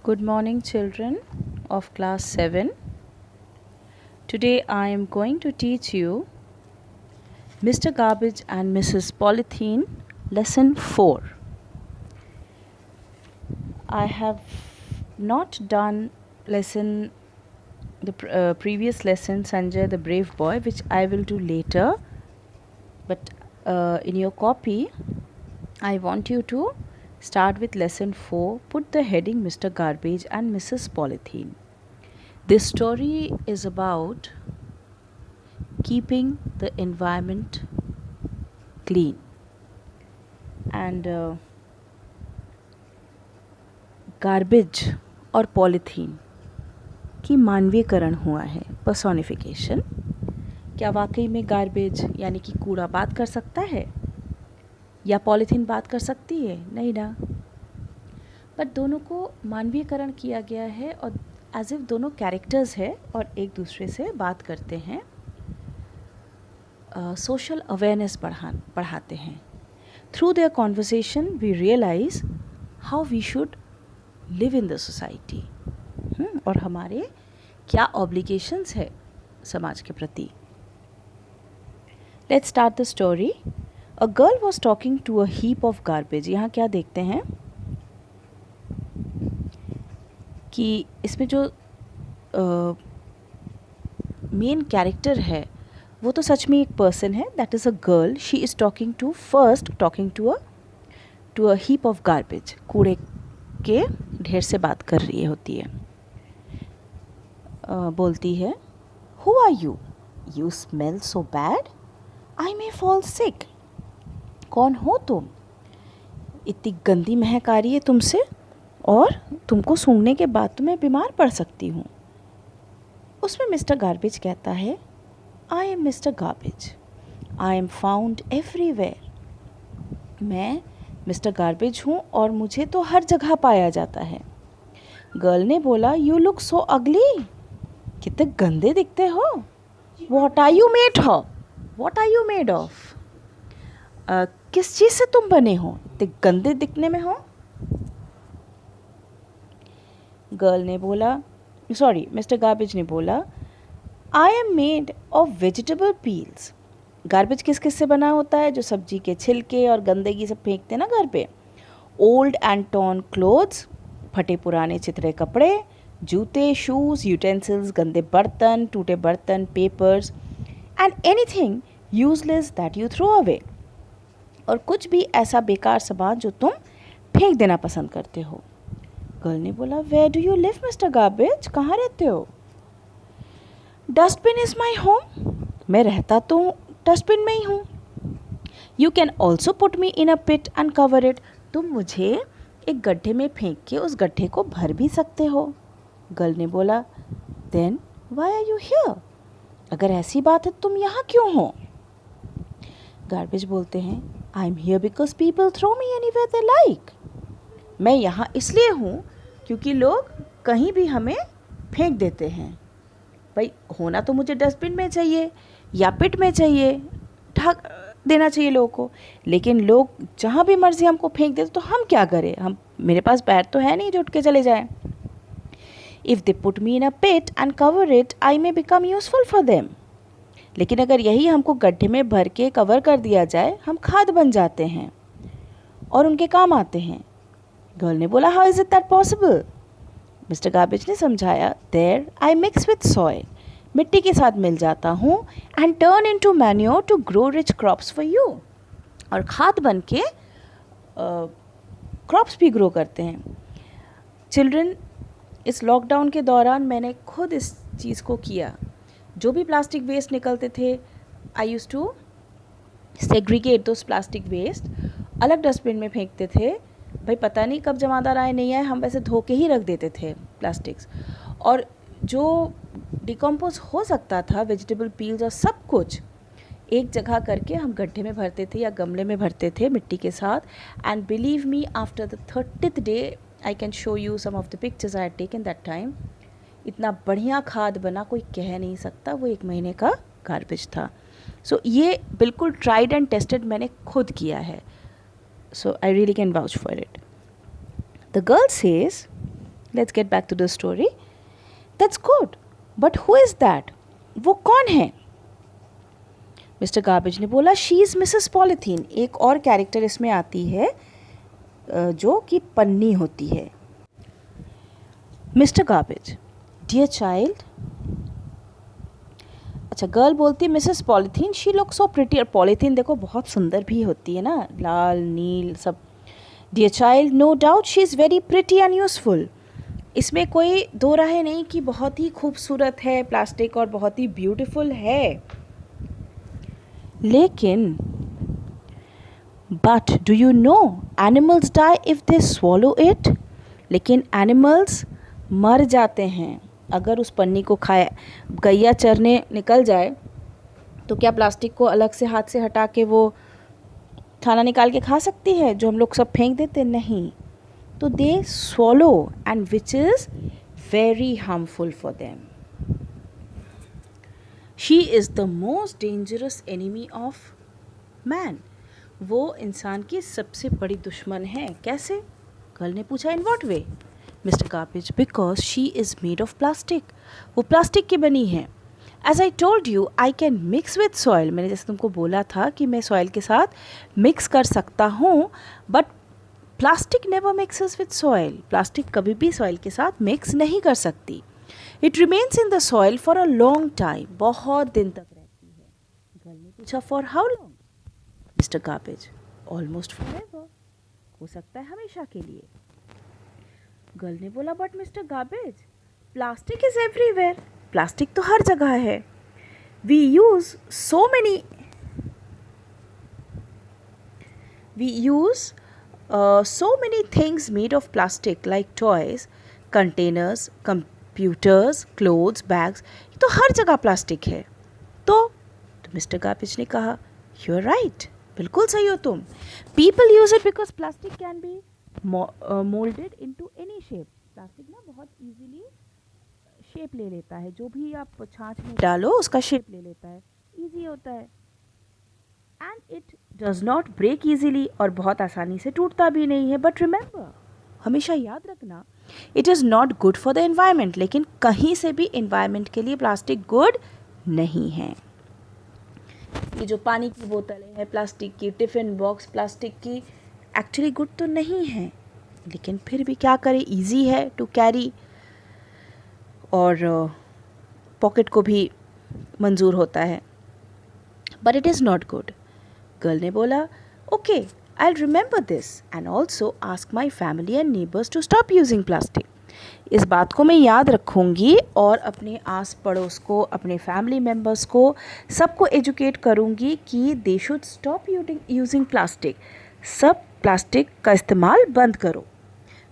Good morning, children of class 7. Today I am going to teach you Mr. Garbage and Mrs. Polythene, lesson 4. I have not done the previous lesson, Sanjay the Brave Boy, which I will do later. But in your copy, I want you to start with lesson 4. Put the heading Mr. Garbage and Mrs. Polythene. This story is about keeping the environment clean. And garbage और polythene की मानवीयकरण हुआ है, personification. क्या वाकई में garbage यानी कि कूड़ा बात कर सकता है या पॉलीथीन बात कर सकती है? नहीं ना. पर दोनों को मानवीयकरण किया गया है और एज इफ दोनों कैरेक्टर्स है और एक दूसरे से बात करते हैं, सोशल अवेयरनेस बढ़ाते हैं. Through their conversation we realise how we should live in the society और हमारे क्या ऑब्लिगेशंस है समाज के प्रति. Let's start the story. A girl was talking to a heap of garbage. यहाँ क्या देखते हैं कि इसमें जो मेन कैरेक्टर है वो तो सच में एक पर्सन है. That is a girl. She is talking to a heap of garbage. कूड़े के ढेर से बात कर रही होती है. बोलती है, who are you? You smell so bad, I may fall sick. कौन हो तुम? इतनी गंदी महक आ रही है तुमसे और तुमको सूंघने के बाद तो मैं बीमार पड़ सकती हूँ. उसमें मिस्टर गार्बेज कहता है, I am mister garbage, I am found everywhere. मैं मिस्टर गार्बेज हूँ और मुझे तो हर जगह पाया जाता है. गर्ल ने बोला, यू लुक सो अगली. कितने गंदे दिखते हो. What are you made of? किस चीज़ से तुम बने हो, इतने गंदे दिखने में हो? मिस्टर गार्बेज ने बोला, I am made of vegetable peels. Garbage किस किस से बना होता है? जो सब्जी के छिलके और गंदगी सब फेंकते हैं ना घर पे. ओल्ड एंड टॉर्न क्लोथ्स, फटे पुराने चिथड़े कपड़े, जूते, शूज़, यूटेंसिल्स, गंदे बर्तन, टूटे बर्तन, papers and anything useless that you throw away. और कुछ भी ऐसा बेकार सामान जो तुम फेंक देना पसंद करते हो. गर्ल ने बोला, where do you live mister garbage? कहाँ रहते हो? Dustbin is my home. मैं रहता तो डस्टबिन में ही हूँ. You can also put me in a pit and cover it. तुम मुझे एक गड्ढे में फेंक के उस गड्ढे को भर भी सकते हो. गर्ल ने बोला, then why are you here? अगर ऐसी बात है तुम यहाँ क्यों हो? गार्बेज बोलते हैं, I am here because people throw me anywhere they like. मैं यहाँ इसलिए हूँ क्योंकि लोग कहीं भी हमें फेंक देते हैं. भाई होना तो मुझे डस्टबिन में चाहिए या पिट में चाहिए, ढक देना चाहिए लोगों को, लेकिन लोग जहाँ भी मर्जी हमको फेंक देते तो हम क्या करें? मेरे पास पैर तो है नहीं जो उठ के चले जाएं. If they put me in a pit and cover it, I may become useful for them. लेकिन अगर यही हमको गड्ढे में भर के कवर कर दिया जाए, हम खाद बन जाते हैं और उनके काम आते हैं. गर्ल ने बोला, how is it that possible? Mister garbage ने समझाया, there I mix with soil. मिट्टी के साथ मिल जाता हूँ and turn into manure to grow rich crops for you. और खाद बन के क्रॉप्स भी ग्रो करते हैं. चिल्ड्रन, इस लॉकडाउन के दौरान मैंने खुद इस चीज़ को किया. जो भी प्लास्टिक वेस्ट निकलते थे, I use to segregate those plastic waste. अलग डस्टबिन में फेंकते थे. भाई पता नहीं कब जमादार आए नहीं आए, हम वैसे धो के ही रख देते थे प्लास्टिक्स. और जो डिकम्पोज हो सकता था, वेजिटेबल पील्स और सब कुछ एक जगह करके हम गड्ढे में भरते थे या गमले में भरते थे मिट्टी के साथ. And believe me, after the 30th day I can show you some of the pictures I had taken that time. इतना बढ़िया खाद बना, कोई कह नहीं सकता. वो 1 महीने का गार्बेज था. सो ये बिल्कुल ट्राइड एंड टेस्टेड मैंने खुद किया है. So I really can vouch for it. The girl says, let's get back to the story. That's good, but who is that? वो कौन है? मिस्टर गार्बेज ने बोला, शी इज़ मिसेस पॉलीथीन. एक और कैरेक्टर इसमें आती है जो कि पन्नी होती है. Mister garbage, dear child. अच्छा, गर्ल बोलती है Mrs polythene, she look so pretty. और पॉलीथीन देखो बहुत सुंदर भी होती है ना, लाल नील सब. Dear child, no doubt she is very pretty and useful. इसमें कोई दो राहें नहीं कि बहुत ही खूबसूरत है प्लास्टिक और बहुत ही ब्यूटीफुल है. लेकिन but do you know animals die if they swallow it. लेकिन एनिमल्स मर जाते हैं अगर उस पन्नी को खाए. गैया चरने निकल जाए तो क्या प्लास्टिक को अलग से हाथ से हटा के वो खाना निकाल के खा सकती है जो हम लोग सब फेंक देते? नहीं. तो they swallow and which is very harmful for them. She is the most dangerous enemy of man. वो इंसान की सबसे बड़ी दुश्मन है. कैसे? गर्ल ने पूछा. In what way? Mister garbage, because she is made of plastic. वो प्लास्टिक की बनी है. As I told you I can mix with soil. मैंने जैसे तुमको बोला था कि मैं सॉइल के साथ मिक्स कर सकता हूँ, but plastic never mixes with soil. Plastic कभी भी सॉइल के साथ मिक्स नहीं कर सकती. It remains in the soil for a long time. बहुत दिन तक रहती है. गर्ल ने पूछा, for how long? Mister garbage, almost forever. हो सकता है हमेशा के लिए. गर्ल ने बोला, but mister garbage, plastic is everywhere. Plastic तो हर जगह है. We use so many things made of plastic like toys, containers, computers, clothes, bags. तो हर जगह प्लास्टिक है. तो मिस्टर गार्बेज ने कहा, यू आर राइट. बिल्कुल सही हो तुम. People use it because plastic can be moulded into any shape. Plastic ना बहुत इजीली शेप ले लेता है. जो भी आप छाछ में डालो उसका शेप ले लेता है. इजी होता है. And it does not break easily. और बहुत आसानी से टूटता भी नहीं है. बट रिमेंबर, हमेशा याद रखना, it is not good for the environment. लेकिन कहीं से भी एनवायरनमेंट के लिए प्लास्टिक गुड नहीं है. ये जो पानी की बोतलें हैं प्लास्टिक की, टिफ़िन बॉक्स प्लास्टिक की, एक्चुअली गुड तो नहीं है. लेकिन फिर भी क्या करें, इजी है टू कैरी और पॉकेट को भी मंजूर होता है. But it is not good. Girl ने बोला, okay, I will remember this and also ask my family and neighbours to stop using plastic. इस बात को मैं याद रखूँगी और अपने आस पड़ोस को, अपने फैमिली मेम्बर्स को, सबको एजुकेट करूँगी कि they should stop using plastic. सब प्लास्टिक का इस्तेमाल बंद करो.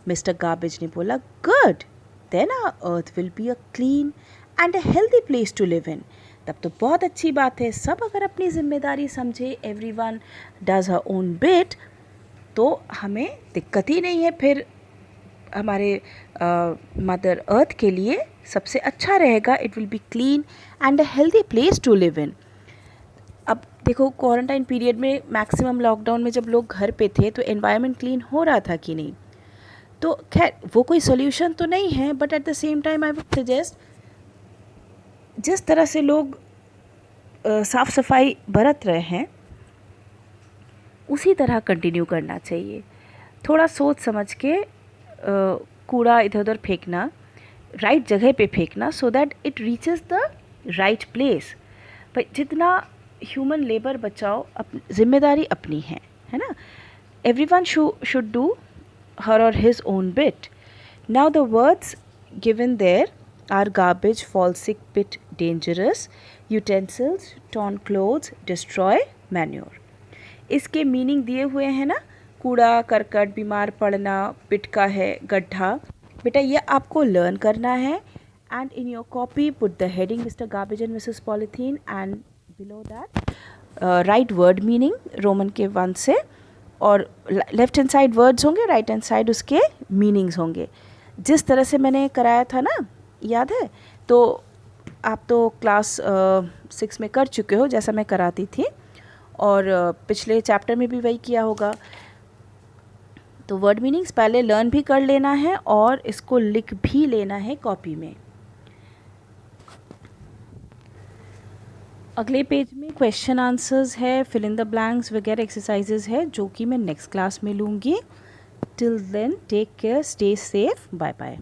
मिस्टर गार्बेज ने बोला, good, then our earth will be a clean and a healthy place to live in. तब तो बहुत अच्छी बात है. सब अगर अपनी जिम्मेदारी समझे, everyone does her own bit, तो हमें दिक्कत ही नहीं है. फिर हमारे मदर अर्थ के लिए सबसे अच्छा रहेगा. It will be clean and a healthy place to live in. अब देखो, क्वारंटाइन पीरियड में, मैक्सिमम लॉकडाउन में जब लोग घर पे थे तो एनवायरनमेंट क्लीन हो रहा था कि नहीं? तो खैर वो कोई सोल्यूशन तो नहीं है, but at the same time I would suggest, जिस तरह से लोग साफ़ सफाई बरत रहे हैं उसी तरह कंटिन्यू करना चाहिए. थोड़ा सोच समझ के कूड़ा इधर उधर फेंकना, राइट जगह पे फेंकना, so that it reaches the right place. पर जितना ह्यूमन लेबर बचाओ, जिम्मेदारी अपनी है ना. Everyone should do her or his own bit. Now the words given there are garbage, fall sick, pit, dangerous, utensils, torn clothes, destroy, manure. इसके meaning दिए हुए हैं ना, कूड़ा करकट, बीमार पड़ना, पिट का है गड्ढा. बेटा ये आपको लर्न करना है. And in your copy put the heading mister garbage and Mrs polythene and below that right word meaning Roman के 1 से, और लेफ़्ट हैंड साइड वर्ड्स होंगे, राइट हैंड साइड उसके मीनिंग्स होंगे. जिस तरह से मैंने कराया था ना, याद है? तो आप तो क्लास 6 में कर चुके हो जैसा मैं कराती थी, और पिछले चैप्टर में भी वही किया होगा. तो वर्ड मीनिंग्स पहले लर्न भी कर लेना है और इसको लिख भी लेना है कॉपी में। अगले पेज में क्वेश्चन आंसर्स है, फिल इन द ब्लैंक्स वगैरह एक्सरसाइजेज है जो कि मैं नेक्स्ट क्लास में लूँगी। Till then take care, stay safe, bye bye.